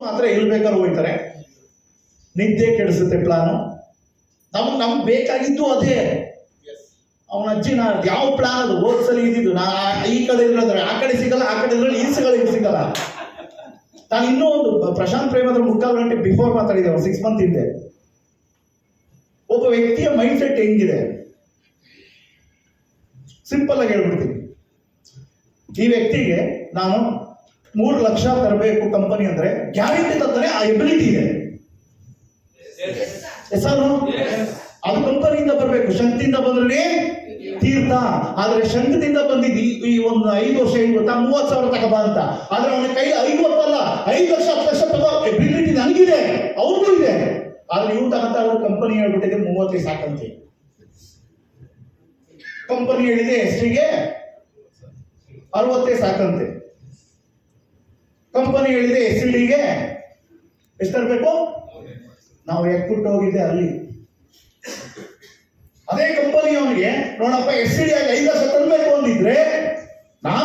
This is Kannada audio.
ಮಾತ್ರ ಎಲ್ಲಿ ಬೇಕಾದ್ರೂ ಹೋಗ್ತಾರೆ. ನಿದ್ದೆ ಕೆಡಿಸುತ್ತೆ ಪ್ಲಾನು. ನಮ್ಗೆ ಬೇಕಾಗಿದ್ದು ಅದೇ. ಅವನ ಅಜ್ಜಿನ ಯಾವ ಪ್ಲಾನ್ ಅದು ಓದ್ಸಲಿ ಇದ್ದಿದ್ದು ನಾ ಈ ಕಡೆ ಇರೋದ್ರೆ ಆ ಕಡೆ ಸಿಗಲ್ಲ, ಆ ಕಡೆ ಇದ್ರೆ ಈ ಸಿಗಲ್ಲ. ನಾನು ಇನ್ನೂ ಒಂದು ಪ್ರಶಾಂತ್ ಪ್ರೇಮ್ ಹತ್ರ 3/4 ಗಂಟೆ ಬಿಫೋರ್ ಮಾತಾಡಿದೆ, 6 ಮಂತ್ ಹಿಂದೆ. ಒಬ್ಬ ವ್ಯಕ್ತಿಯ ಮೈಂಡ್ ಸೆಟ್ ಹೆಂಗಿದೆ ಸಿಂಪಲ್ ಆಗಿ ಹೇಳ್ಬಿಡ್ತೀನಿ. ಈ ವ್ಯಕ್ತಿಗೆ ನಾನು 3 ಲಕ್ಷ ತರಬೇಕು ಕಂಪನಿ ಅಂದ್ರೆ ಗ್ಯಾರಂಟಿ ತಂದರೆ ಆ ಎಬಿಲಿಟಿ ಇದೆ. ಅದು ಕಂಪನಿಯಿಂದ ಬರಬೇಕು. ಶಂಕದಿಂದ ಬಂದ್ರೆ ತೀರ್ಥ. ಆದ್ರೆ ಶಂಕದಿಂದ ಬಂದಿದ್ದು ಈ ಒಂದು 5 ವರ್ಷ ಏನು ಗೊತ್ತಾ, 30,000 ತಗೋಬಾ ಅಂತ. ಆದ್ರೆ ಅವನ ಕೈ 50 ಅಲ್ಲ, 5 ಲಕ್ಷ 10 ಲಕ್ಷ ತಗೋ ಎಬಿಲಿಟಿ ನನಗಿದೆ, ಅವ್ರಿಗೂ ಇದೆ. ಆದ್ರೆ ಇವ್ರು ತಗೊಂತ ಅವ್ರ ಕಂಪನಿ ಹೇಳ್ಬಿಟ್ಟಿದೆ 30 ಸಾಕಂತೆ. ಕಂಪನಿ ಹೇಳಿದೆ ಎಷ್ಟಿಗೆ 60 ಸಾಕಂತೆ. ಕಂಪನಿ ಹೇಳಿದೆ ಎಸ್ಡಿಗೆ ಎಷ್ಟು ತರಬೇಕು. ನಾವು ಎಕ್ಬಿಟ್ಟು ಹೋಗಿದ್ದೆ ಅಲ್ಲಿ. ಅದೇ ಕಂಪನಿ ಅವನಿಗೆ ನೋಡಪ್ಪ ಎಸ್ಡಿ ಆಗಿ 5 ಲಕ್ಷ ತರಬೇಕು ಅಂದಿದ್ರೆ ನಾನು